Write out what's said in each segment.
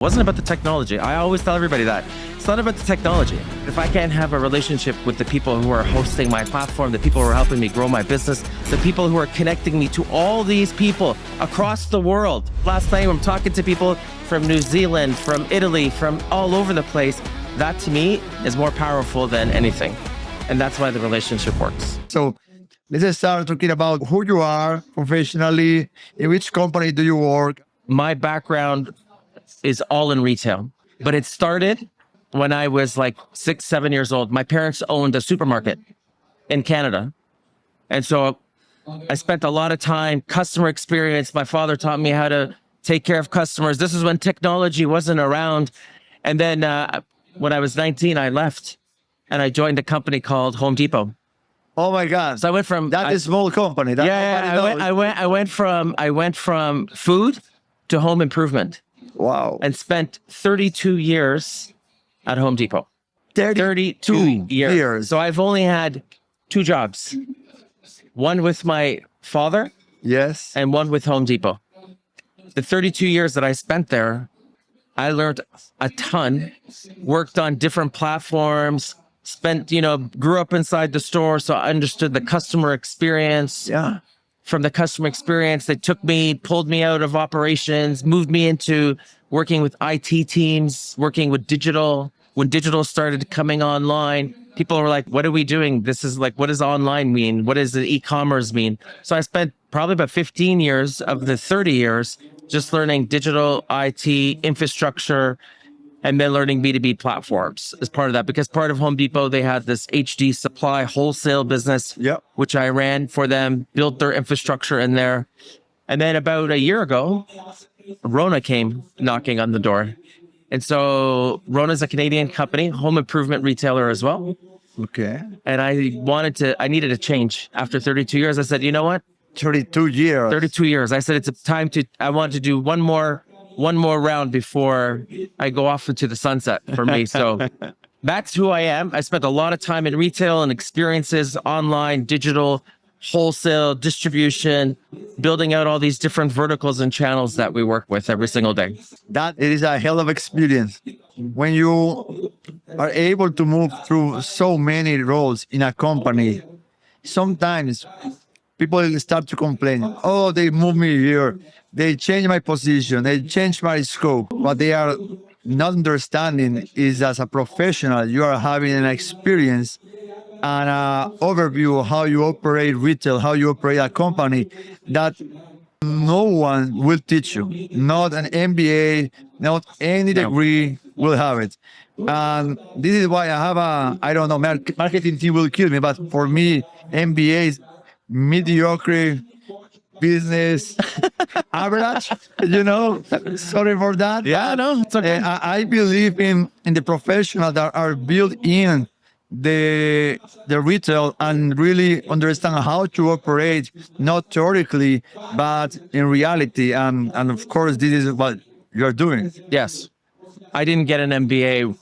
It wasn't about the technology. I always tell everybody that. It's not about the technology. If I can't have a relationship with the people who are hosting my platform, the people who are helping me grow my business, the people who are connecting me to all these people across the world. Last night, I'm talking to people from New Zealand, from Italy, from all over the place. That to me is more powerful than anything. And that's why the relationship works. So let's start talking about who you are professionally. In which company do you work? My background is all in retail, but it started when I was like 6, 7 years old. My parents owned a supermarket in Canada. And so I spent a lot of time, customer experience. My father taught me how to take care of customers. This is when technology wasn't around. And then when I was 19, I left and I joined a company called Home Depot. Oh my God. So I went from that is small company. I went from food to home improvement. Wow. And spent 32 years at Home Depot. 32 years. So I've only had 2 jobs. One with my father. Yes. And one with Home Depot. The 32 years that I spent there, I learned a ton, worked on different platforms, grew up inside the store. So I understood the customer experience. Yeah. From the customer experience, they took me, pulled me out of operations, moved me into working with IT teams, working with digital. When digital started coming online, people were like, what are we doing? This is like, what does online mean? What does the e-commerce mean? So I spent probably about 15 years of the 30 years just learning digital IT infrastructure, and then learning B2B platforms as part of that. Because part of Home Depot, they had this HD supply wholesale business, which I ran for them, built their infrastructure in there. And then about a year ago, RONA came knocking on the door. And so RONA's a Canadian company, home improvement retailer as well. Okay. And I needed a change. After 32 years, I said, you know what? 32 years. 32 years. I said, it's time I want to do one more round before I go off into the sunset for me. So that's who I am. I spent a lot of time in retail and experiences, online, digital, wholesale, distribution, building out all these different verticals and channels that we work with every single day. That it is a hell of experience. When you are able to move through so many roles in a company, sometimes people start to complain, oh, they moved me here. They changed my position. They changed my scope. What they are not understanding is, as a professional, you are having an experience and an overview of how you operate retail, how you operate a company that no one will teach you. Not an MBA, not any degree will have it. And this is why I have marketing team will kill me. But for me, MBA is mediocre business average, sorry for that. Yeah, no, it's okay. I believe in the professionals that are built in the retail and really understand how to operate, not theoretically, but in reality. And of course, this is what you're doing. Yes. I didn't get an MBA.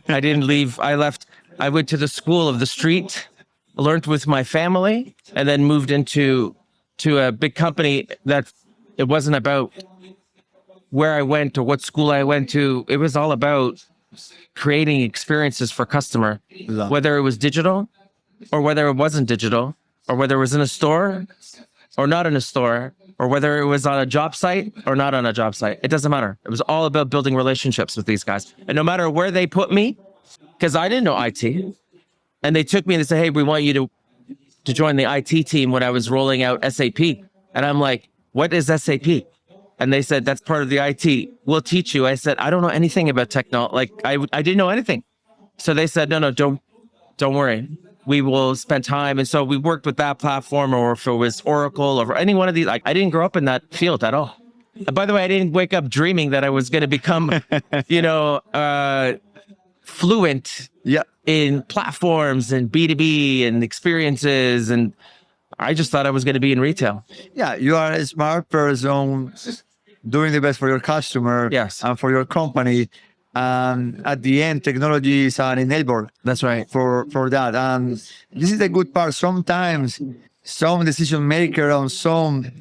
I didn't leave. I left. I went to the school of the street, learned with my family, and then moved into a big company that it wasn't about where I went or what school I went to. It was all about creating experiences for customer, whether it was digital or whether it wasn't digital, or whether it was in a store or not in a store, or whether it was on a job site or not on a job site. It doesn't matter. It was all about building relationships with these guys. And no matter where they put me, because I didn't know IT, and they took me and they said, hey, we want you to join the IT team when I was rolling out SAP. And I'm like, what is SAP? And they said, that's part of the IT. We'll teach you. I said, I don't know anything about technology. Like I didn't know anything. So they said, no, don't worry. We will spend time. And so we worked with that platform, or if it was Oracle or any one of these. Like, I didn't grow up in that field at all. And by the way, I didn't wake up dreaming that I was going to become, fluent in platforms and B2B and experiences. And I just thought I was going to be in retail. Yeah, you are a smart person doing the best for your customer and for your company. And at the end, technology is an enabler. That's right. For that. And this is the good part. Sometimes some decision maker and some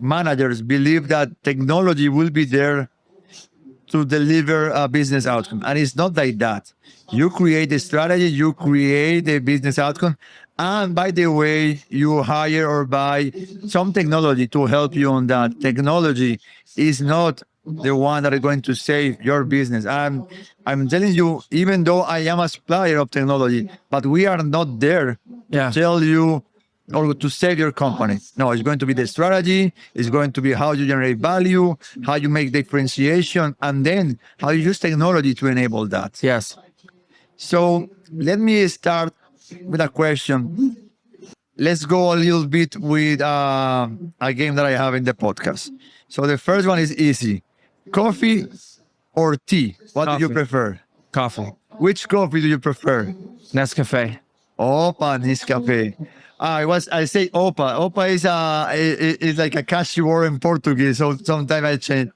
managers believe that technology will be there to deliver a business outcome. And it's not like that. You create a strategy, you create a business outcome, and by the way, you hire or buy some technology to help you on that. Technology is not the one that is going to save your business. I'm telling you, even though I am a supplier of technology, but we are not there Yeah. to tell you or to save your company. No, it's going to be the strategy, it's going to be how you generate value, how you make differentiation, and then how you use technology to enable that. Yes. So let me start with a question. Let's go a little bit with a game that I have in the podcast. So the first one is easy. Coffee or tea? What do you Coffee. prefer? Coffee. Which coffee do you prefer? Nescafe. Opa, Nescafe. I say Opa. Opa is like a cashew word in Portuguese, so sometimes I change.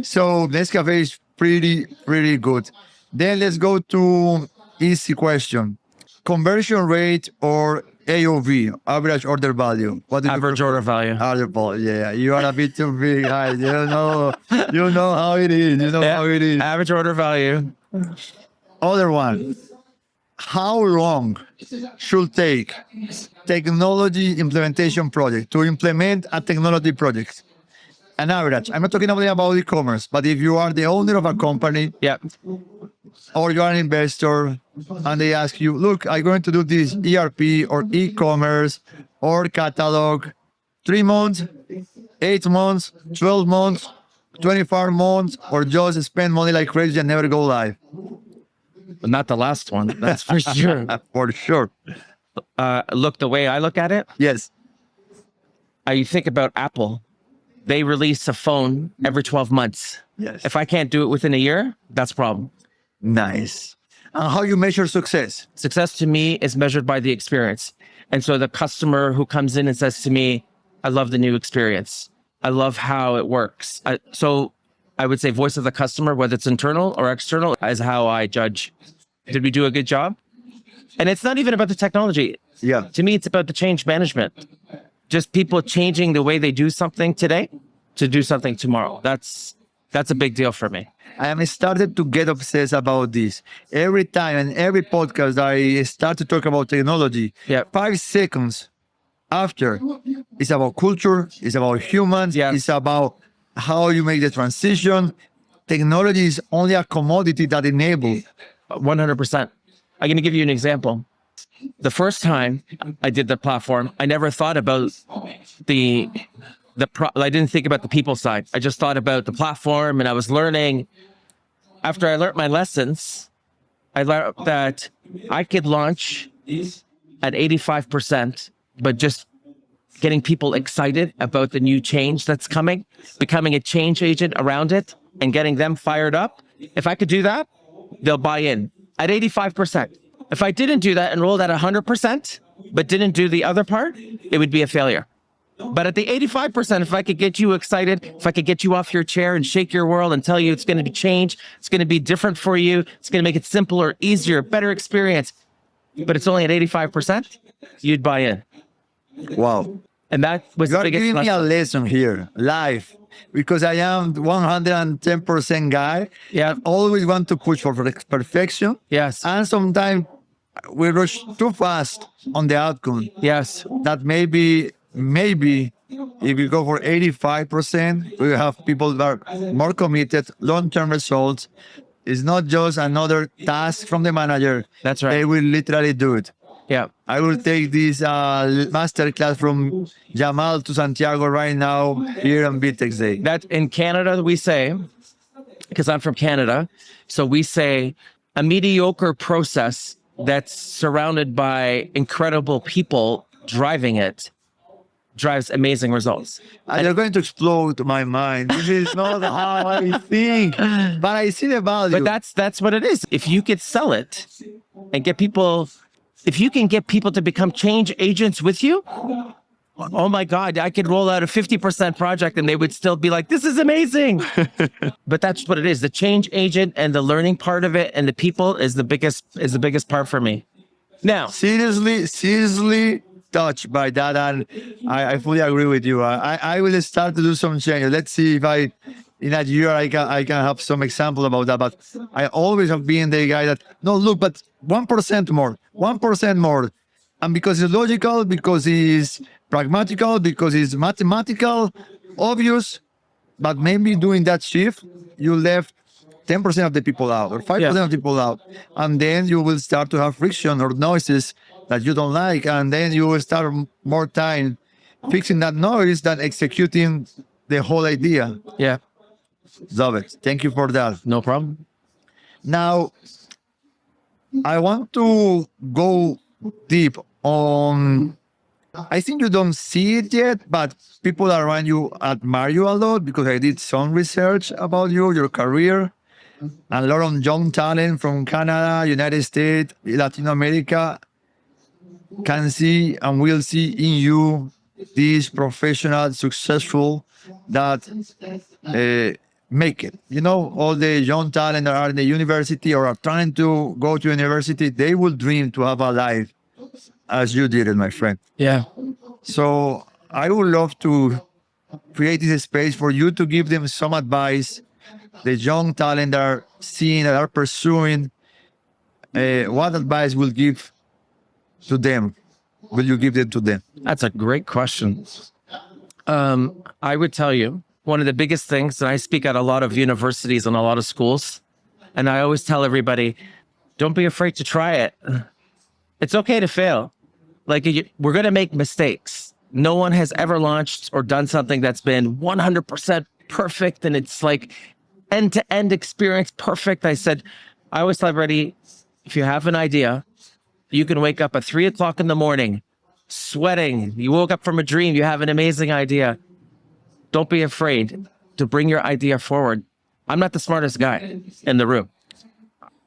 So Nescafe is pretty good. Then let's go to easy question. Conversion rate or AOV, average order value? What do you Average prefer? order value. Order value, yeah. You are a bit too big, guys. You know how it is. You know how it is. Average order value. Other one. How long should take technology implementation project to implement a technology project? An average. I'm not talking only about e-commerce, but if you are the owner of a company Yep. or you are an investor and they ask you, look, I'm going to do this ERP or e-commerce or catalog, 3 months, 8 months, 12 months, 24 months, or just spend money like crazy and never go live. But not the last one. That's for sure. For sure. Look, the way I look at it, Yes. I think about Apple. They release a phone every 12 months. Yes. If I can't do it within a year, that's a problem. Nice. And how you measure success? Success to me is measured by the experience. And so the customer who comes in and says to me, I love the new experience. I love how it works. So I would say voice of the customer, whether it's internal or external, is how I judge. Did we do a good job? And it's not even about the technology. Yeah. To me, it's about the change management. Just people changing the way they do something today to do something tomorrow. That's a big deal for me. I am started to get obsessed about this. Every time and every podcast I start to talk about technology, Yeah. 5 seconds after, it's about culture, it's about humans, Yes. it's about how you make the transition. Technology is only a commodity that enables. 100%. I'm going to give you an example. The first time I did the platform, I never thought about I didn't think about the people side. I just thought about the platform, and I was learning. After I learned my lessons, I learned that I could launch at 85%, but just getting people excited about the new change that's coming, becoming a change agent around it and getting them fired up. If I could do that, they'll buy in at 85%. If I didn't do that and rolled at 100%, but didn't do the other part, it would be a failure. But at the 85%, if I could get you excited, if I could get you off your chair and shake your world and tell you it's going to be change, it's going to be different for you, it's going to make it simpler, easier, better experience, but it's only at 85%, you'd buy in. Wow. And that was You the are biggest giving me a lesson. lesson here, live, because I am 110% guy. Yeah. I always want to push for perfection. Yes. And sometimes we rush too fast on the outcome. Yes. That maybe if we go for 85%, we have people that are more committed, long-term results. It's not just another task from the manager. That's right. They will literally do it. Yeah. I will take this masterclass from Jamal to Santiago right now here on VTEX Day. That in Canada, we say, because I'm from Canada, so we say a mediocre process that's surrounded by incredible people driving it drives amazing results. And you're going to explode my mind. This is not how I think, but I see the value. But that's what it is. If you could sell it and get people, if you can get people to become change agents with you, oh my God, I could roll out a 50% project and they would still be like, this is amazing. But that's what it is. The change agent and the learning part of it and the people is the biggest part for me. Now, seriously touched by that, and I fully agree with you. I will start to do some changes. Let's see in a year I can have some example about that. But I always have been the guy that no, look, but 1% more, 1% more, and because it's logical, because it's pragmatical, because it's mathematical, obvious. But maybe doing that shift, you left 10% of the people out or 5% of the people out. And then you will start to have friction or noises that you don't like. And then you will start more time fixing that noise than executing the whole idea. Yeah. Love it. Thank you for that. No problem. Now, I want to go deep on, I think you don't see it yet, but people around you admire you a lot because I did some research about you, your career, and a lot of young talent from Canada, United States, Latin America can see and will see in you this professional, successful that make it. You know, all the young talent that are in the university or are trying to go to university, they will dream to have a life as you did it, my friend. Yeah. So I would love to create this space for you to give them some advice. The young talent that are seeing, that are pursuing, what advice will give to them? Will you give it to them? That's a great question. I would tell you one of the biggest things, and I speak at a lot of universities and a lot of schools, and I always tell everybody, don't be afraid to try it. It's okay to fail. Like, we're going to make mistakes. No one has ever launched or done something that's been 100% perfect, and it's like end-to-end experience perfect. I always tell everybody, if you have an idea, you can wake up at 3 o'clock in the morning, sweating. You woke up from a dream. You have an amazing idea. Don't be afraid to bring your idea forward. I'm not the smartest guy in the room.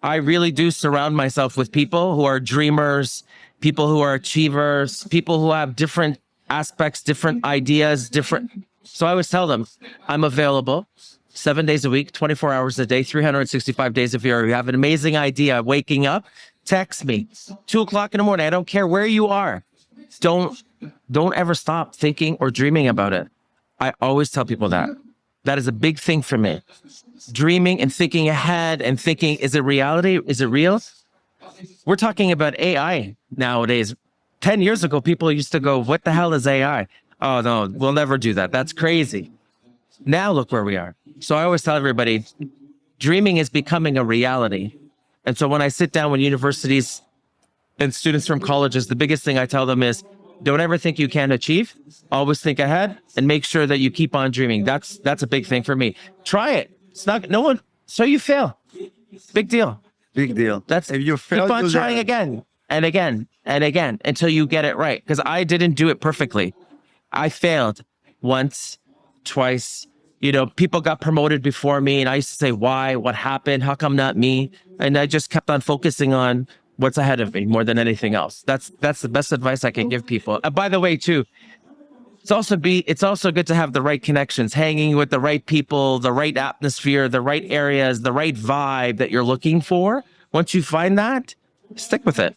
I really do surround myself with people who are dreamers, people who are achievers, people who have different aspects, different ideas, different. So I always tell them, I'm available 7 days a week, 24 hours a day, 365 days a year. You have an amazing idea, waking up, text me. 2 o'clock in the morning. I don't care where you are. Don't ever stop thinking or dreaming about it. I always tell people that. That is a big thing for me. Dreaming and thinking ahead and thinking, is it reality? Is it real? We're talking about AI nowadays. 10 years ago, people used to go, what the hell is AI? Oh, no, we'll never do that. That's crazy. Now look where we are. So I always tell everybody, dreaming is becoming a reality. And so when I sit down with universities and students from colleges, the biggest thing I tell them is, don't ever think you can't achieve. Always think ahead and make sure that you keep on dreaming. That's a big thing for me. Try it. It's not, no one, so you fail. Big deal. Big deal. That's, if you fail, keep on trying again and again and again until you get it right. Because I didn't do it perfectly. I failed once, twice. You know, people got promoted before me and I used to say, why? What happened? How come not me? And I just kept on focusing on what's ahead of me more than anything else. That's the best advice I can give people. By the way, too, it's also good to have the right connections, hanging with the right people, the right atmosphere, the right areas, the right vibe that you're looking for. Once you find that, stick with it.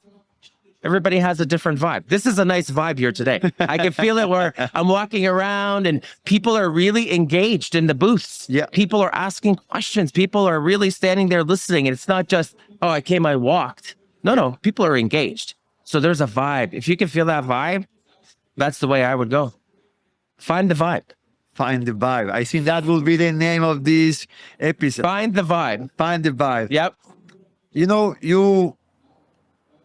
Everybody has a different vibe. This is a nice vibe here today. I can feel it where I'm walking around and people are really engaged in the booths. Yeah. People are asking questions. People are really standing there listening. And it's not just, oh, I came, I walked. No, people are engaged. So there's a vibe. If you can feel that vibe, that's the way I would go. Find the vibe. Find the vibe. I think that will be the name of this episode. Find the vibe. Find the vibe. Yep. You know, you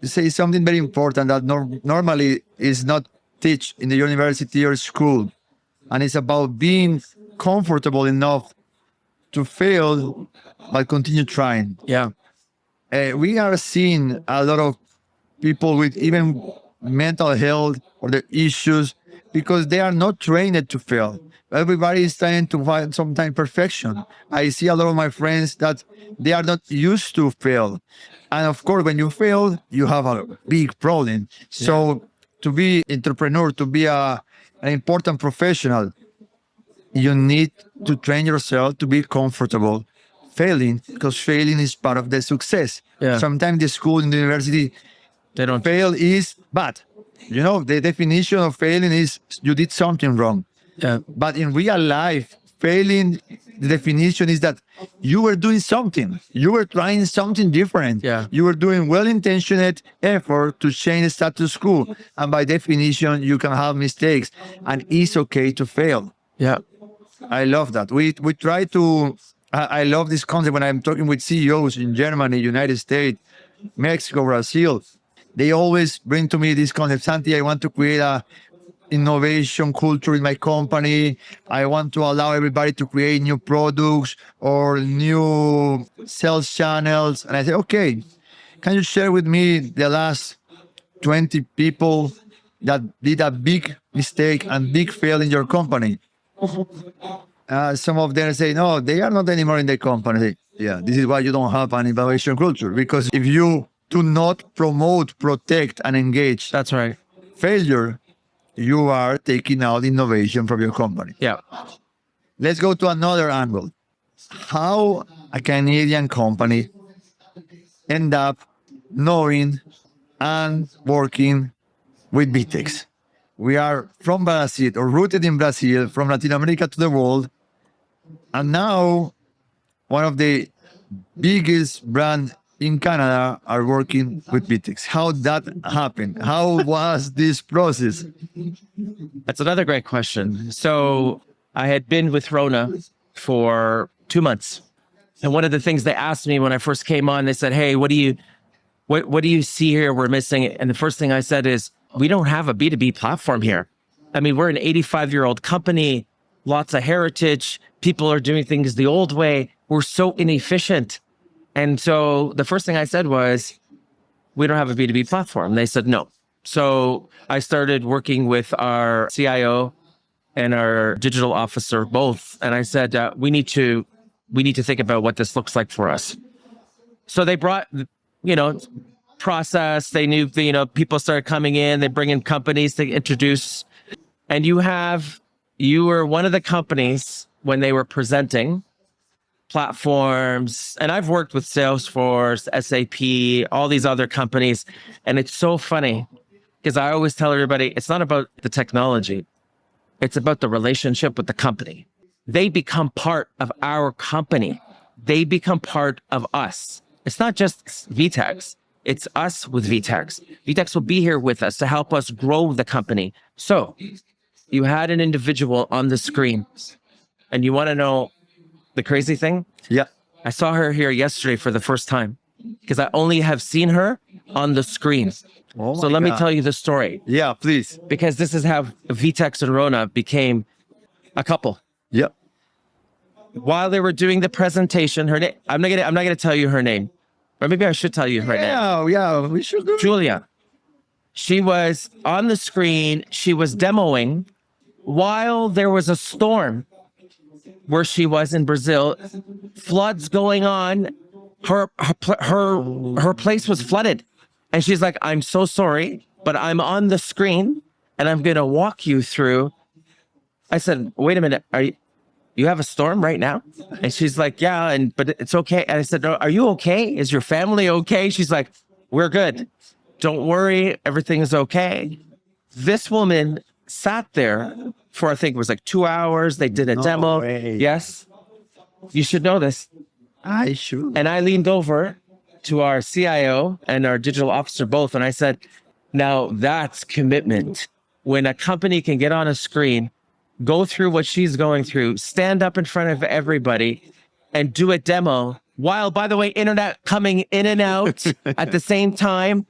say something very important that normally is not taught in the university or school. And it's about being comfortable enough to fail, but continue trying. Yeah. We are seeing a lot of people with even mental health or the issues because they are not trained to fail. Everybody is trying to find sometimes perfection. I see a lot of my friends that they are not used to fail. And of course, when you fail, you have a big problem. So to be entrepreneur, to be an important professional, you need to train yourself to be comfortable failing, because failing is part of the success. Yeah. Sometimes the school and the university, They don't. fail is bad. You know, the definition of failing is you did something wrong. Yeah. But in real life, failing the definition is that you were doing something. You were trying something different. Yeah. You were doing well-intentioned effort to change the status quo. And by definition, you can have mistakes. And it's okay to fail. Yeah. I love that. We try to, I love this concept when I'm talking with CEOs in Germany, United States, Mexico, Brazil. They always bring to me this concept, Santi, I want to create a innovation culture in my company. I want to allow everybody to create new products or new sales channels. And I say, okay, can you share with me the last 20 people that did a big mistake and big fail in your company? Some of them say, no, they are not anymore in the company. Yeah, this is why you don't have an innovation culture. Because if you do not promote, protect, and engage That's right. failure, you are taking out innovation from your company. Yeah. Let's go to another angle. How a Canadian company end up knowing and working with VTEX. We are from Brazil, or rooted in Brazil, from Latin America to the world. And now one of the biggest brands in Canada are working with VTEX. How that happened? How was this process? That's another great question. So I had been with RONA for 2 months. And one of the things they asked me when I first came on, they said, hey, what do you see here we're missing? And the first thing I said is, we don't have a B2B platform here. I mean, we're an 85-year-old company, lots of heritage. People are doing things the old way. We're so inefficient. And so the first thing I said was, we don't have a B2B platform. They said, no. So I started working with our CIO and our digital officer, both. And I said, we need to think about what this looks like for us. So they brought, process. They knew, people started coming in, they bring in companies to introduce. And you were one of the companies when they were presenting platforms. And I've worked with Salesforce, SAP, all these other companies. And it's so funny because I always tell everybody, it's not about the technology. It's about the relationship with the company. They become part of our company. They become part of us. It's not just VTEX. It's us with VTEX. VTEX will be here with us to help us grow the company. So you had an individual on the screen, and you want to know the crazy thing? Yeah. I saw her here yesterday for the first time because I only have seen her on the screen. Oh So my let me God. tell you the story, Yeah, please. because this is how VTEX and RONA became a couple. Yeah. While they were doing the presentation, her name, I'm not gonna tell you her name, or maybe I should tell you her name. Yeah, we should do it. Julia. She was on the screen. She was demoing while there was a storm where she was in Brazil, floods going on. Her place was flooded. And she's like, I'm so sorry, but I'm on the screen and I'm going to walk you through. I said, wait a minute. You have a storm right now? And she's like, yeah, but it's okay. And I said, no, are you okay? Is your family okay? She's like, we're good. Don't worry. Everything is okay. This woman sat there for, I think it was like 2 hours. They did a demo. way. Yes. You should know this. I should. And I leaned over to our CIO and our digital officer both. And I said, now that's commitment. When a company can get on a screen, go through what she's going through, stand up in front of everybody and do a demo while, by the way, internet coming in and out at the same time.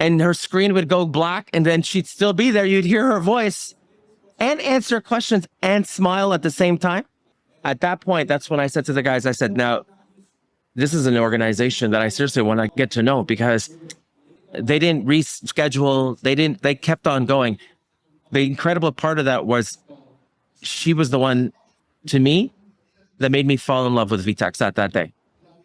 And her screen would go black and then she'd still be there. You'd hear her voice and answer questions and smile at the same time. At that point, that's when I said to the guys, I said, now, this is an organization that I seriously want to get to know, because they didn't reschedule. They kept on going. The incredible part of that was she was the one, to me, that made me fall in love with VTEX that day.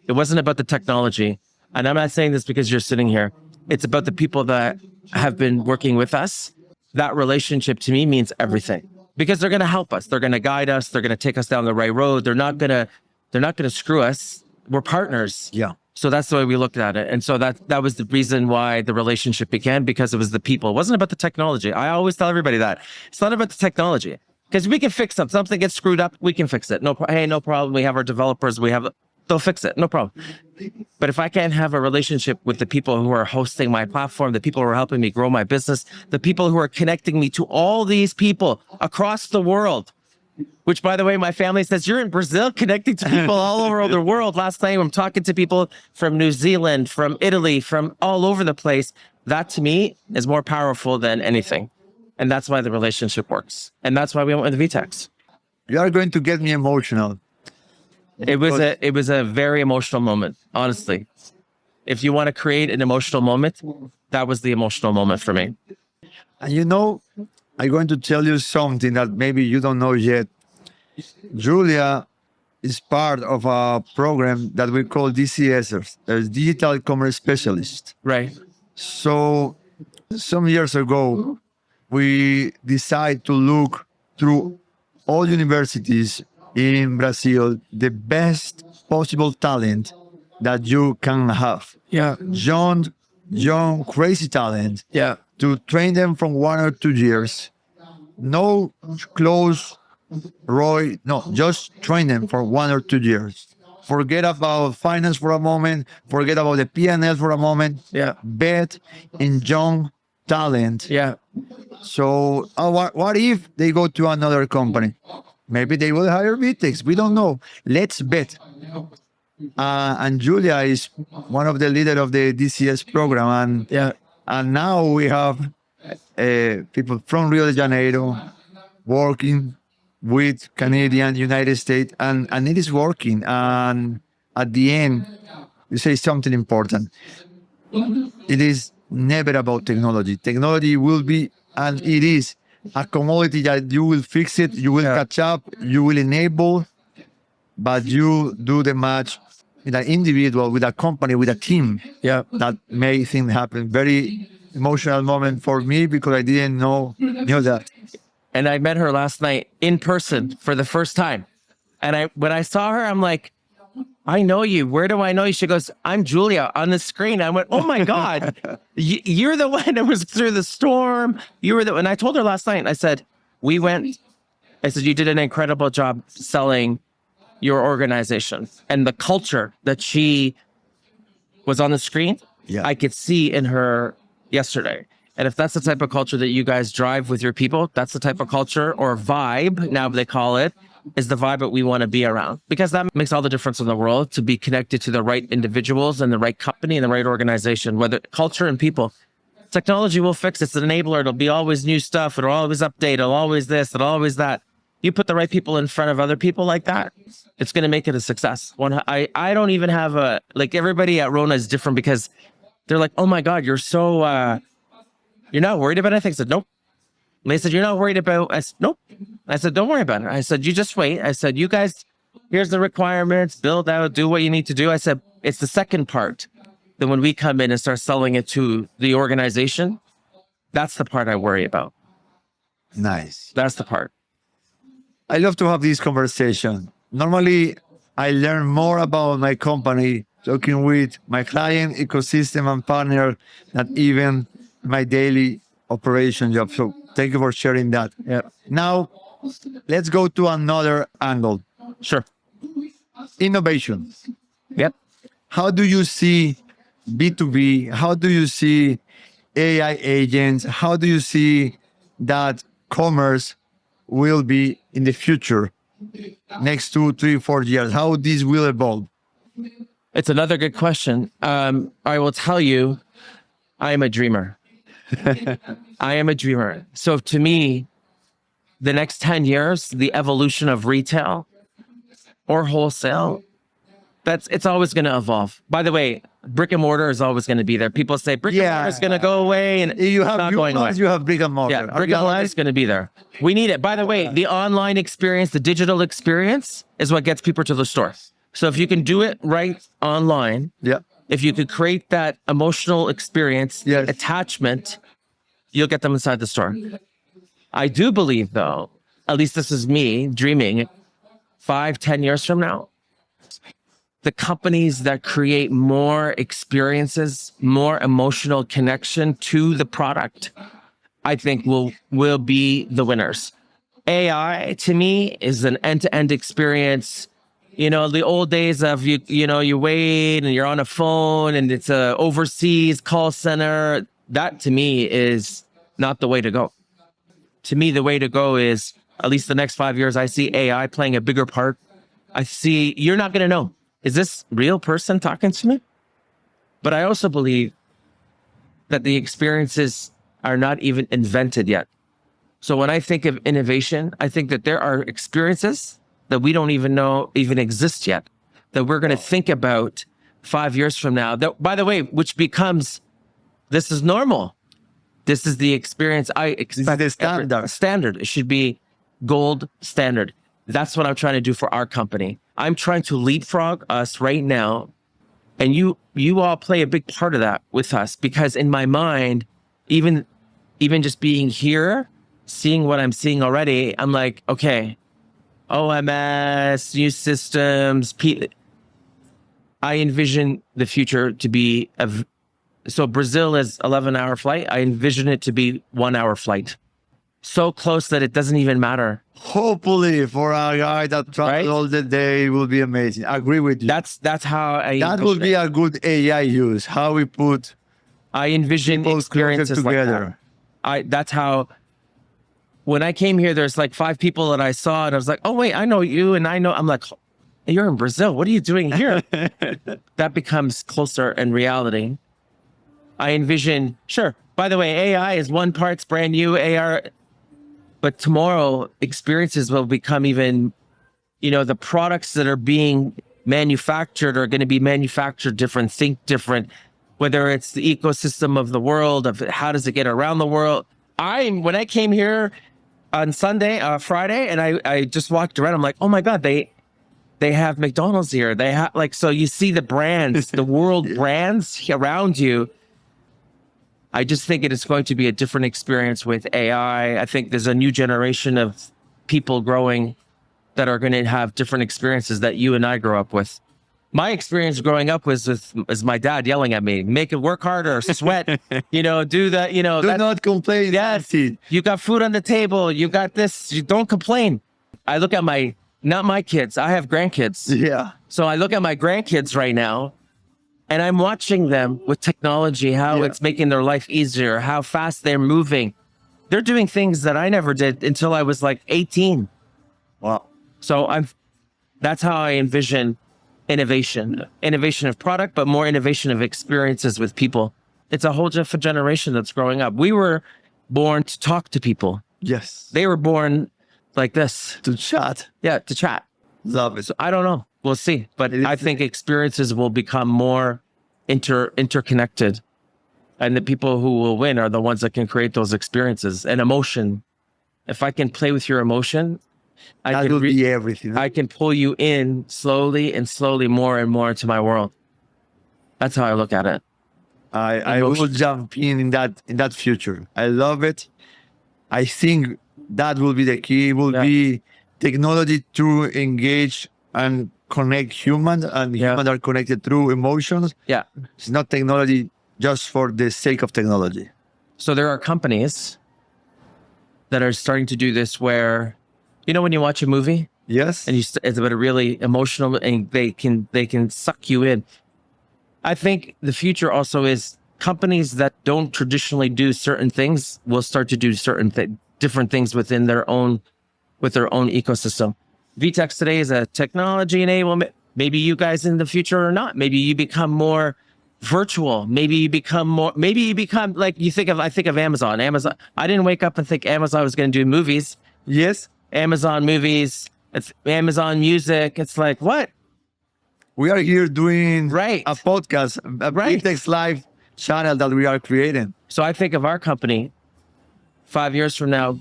It wasn't about the technology. And I'm not saying this because you're sitting here. It's about the people that have been working with us. That relationship to me means everything, because they're going to help us. They're going to guide us. They're going to take us down the right road. They're not going to screw us. We're partners. Yeah. So that's the way we looked at it. And so that was the reason why the relationship began, because it was the people. It wasn't about the technology. I always tell everybody that. It's not about the technology. Because we can fix something. Something gets screwed up, we can fix it. Hey, no problem. We have our developers. They'll fix it. No problem. But if I can't have a relationship with the people who are hosting my platform, the people who are helping me grow my business, the people who are connecting me to all these people across the world, which, by the way, my family says, you're in Brazil connecting to people all over the world. Last night, I'm talking to people from New Zealand, from Italy, from all over the place. That, to me, is more powerful than anything. And that's why the relationship works. And that's why we went with VTEX. You are going to get me emotional. It was a very emotional moment, honestly. If you want to create an emotional moment, that was the emotional moment for me. And you know, I'm going to tell you something that maybe you don't know yet. Julia is part of a program that we call DCSers, Digital Commerce Specialist. Right. So some years ago, we decided to look through all universities in Brazil, the best possible talent that you can have. Yeah. Young, crazy talent. Yeah. To train them from 1 or 2 years. No close, Roy. No, just train them for 1 or 2 years. Forget about finance for a moment. Forget about the P&L for a moment. Yeah. Bet in young talent. Yeah. So what if they go to another company? Maybe they will hire VTEX. We don't know. Let's bet. And Julia is one of the leaders of the DCS program. And now we have people from Rio de Janeiro working with Canadian, United States, and it is working. And at the end, you say something important. It is never about technology. Technology will be, and it is, a commodity that you will fix it, you will catch up, you will enable, but you do the match with an individual, with a company, with a team. Yeah. That made things happen. Very emotional moment for me because I didn't know that. And I met her last night in person for the first time. And when I saw her, I'm like, I know you. Where do I know you? She goes, I'm Julia on the screen. I went, oh my God, you're the one that was through the storm. And I told her last night, I said, I said, you did an incredible job selling your organization and the culture that she was on the screen. Yeah. I could see in her yesterday. And if that's the type of culture that you guys drive with your people, that's the type of culture or vibe, now they call it, is the vibe that we want to be around. Because that makes all the difference in the world, to be connected to the right individuals and the right company and the right organization, whether culture and people. Technology will fix it. It's an enabler. It'll be always new stuff. It'll always update. It'll always this. It'll always that. You put the right people in front of other people like that, it's going to make it a success. I don't even have everybody at RONA is different because they're like, oh my God, you're so, you're not worried about anything? I said, nope. And they said, you're not worried about, I said, nope. I said, don't worry about it. I said, you just wait. I said, you guys, here's the requirements, build out, do what you need to do. I said, it's the second part. Then when we come in and start selling it to the organization, that's the part I worry about. Nice. That's the part. I love to have this conversation. Normally, I learn more about my company talking with my client, ecosystem, and partner than even my daily operation job. So thank you for sharing that. Yeah. Now, let's go to another angle. Sure. Innovation. Yep. How do you see B2B? How do you see AI agents? How do you see that commerce will be in the future, next 2, 3, 4 years? How this will evolve? It's another good question. I will tell you, I am a dreamer. I am a dreamer. So to me, the next 10 years, the evolution of retail or wholesale, it's always going to evolve. By the way, brick and mortar is always going to be there. People say brick and mortar is going to go away, and you it's have not going away. You have brick and mortar. Yeah, brick and mortar is going to be there. We need it. By the way, the online experience, the digital experience is what gets people to the store. So if you can do it right online, if you could create that emotional experience, attachment, you'll get them inside the store. I do believe, though, at least this is me dreaming, 5, 10 years from now, the companies that create more experiences, more emotional connection to the product, I think will be the winners. AI to me is an end-to-end experience. You know, the old days of you wait and you're on a phone and it's a overseas call center. That to me is not the way to go. To me, the way to go is at least the next 5 years, I see AI playing a bigger part. I see you're not going to know, is this real person talking to me? But I also believe that the experiences are not even invented yet. So when I think of innovation, I think that there are experiences that we don't even know even exist yet, that we're going to think about 5 years from now. That, by the way, which becomes, this is normal. This is the experience I expect. This is the standard. Standard. It should be gold standard. That's what I'm trying to do for our company. I'm trying to leapfrog us right now. And you all play a big part of that with us, because in my mind, even just being here, seeing what I'm seeing already, I'm like, okay, OMS, new systems. I envision the future to be so Brazil is 11-hour flight. I envision it to be 1-hour flight. So close that it doesn't even matter. Hopefully, for a guy that travels all the day, will be amazing. I agree with you. That's how I. That would be a good AI use. How we put. I envision experiences together. Like that. That's how. When I came here, there's like 5 people that I saw, and I was like, "Oh wait, I know you," and I know. I'm like, "You're in Brazil. What are you doing here?" That becomes closer in reality. I envision. Sure. By the way, AI is one part. It's brand new. AR. But tomorrow, experiences will become even, the products that are being manufactured are going to be manufactured different, think different, whether it's the ecosystem of the world, of how does it get around the world. When I came here on Friday, and I just walked around, I'm like, oh my God, they have McDonald's here. They have so you see the brands, the world brands around you. I just think it is going to be a different experience with AI. I think there's a new generation of people growing that are going to have different experiences that you and I grew up with. My experience growing up was my dad yelling at me, make it work harder, sweat, do that, Do not complain. Yes, you got food on the table. You got this. You don't complain. I look at not my kids. I have grandkids. Yeah. So I look at my grandkids right now, and I'm watching them with technology, how it's making their life easier, how fast they're moving. They're doing things that I never did until I was like 18. Wow. So that's how I envision innovation of product, but more innovation of experiences with people. It's a whole different generation that's growing up. We were born to talk to people. Yes. They were born like this. To chat. Yeah, to chat. Love it. So I don't know. We'll see. But I think experiences will become more interconnected. And the people who will win are the ones that can create those experiences. And emotion. If I can play with your emotion, that will be everything. I can pull you in slowly more and more into my world. That's how I look at it. I will jump in that future. I love it. I think that will be the key. Will be technology to engage and connect humans, and humans are connected through emotions. Yeah. It's not technology just for the sake of technology. So there are companies that are starting to do this where, when you watch a movie, yes, and it's about a really emotional, and they can suck you in. I think the future also is companies that don't traditionally do certain things will start to do different things within their own ecosystem. VTEX today is a technology enablement. Maybe you guys in the future are not. Maybe you become more virtual. Maybe you become like I think of Amazon. I didn't wake up and think Amazon was going to do movies. Yes. Amazon movies. It's Amazon music. It's like, what? We are here doing a podcast, a VTEX live channel that we are creating. So I think of our company 5 years from now,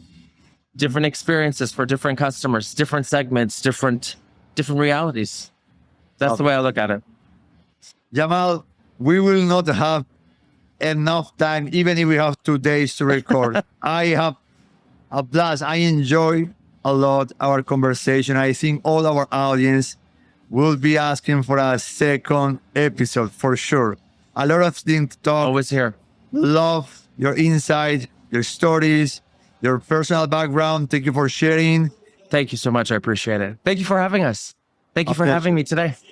different experiences for different customers, different segments, different realities. That's the way I look at it. Jamal, we will not have enough time, even if we have 2 days to record. I have a blast. I enjoy a lot our conversation. I think all our audience will be asking for a second episode for sure. A lot of things to talk. Always here. Love your insight, your stories, your personal background. Thank you for sharing. Thank you so much. I appreciate it. Thank you for having us. Thank you for Okay. having me today.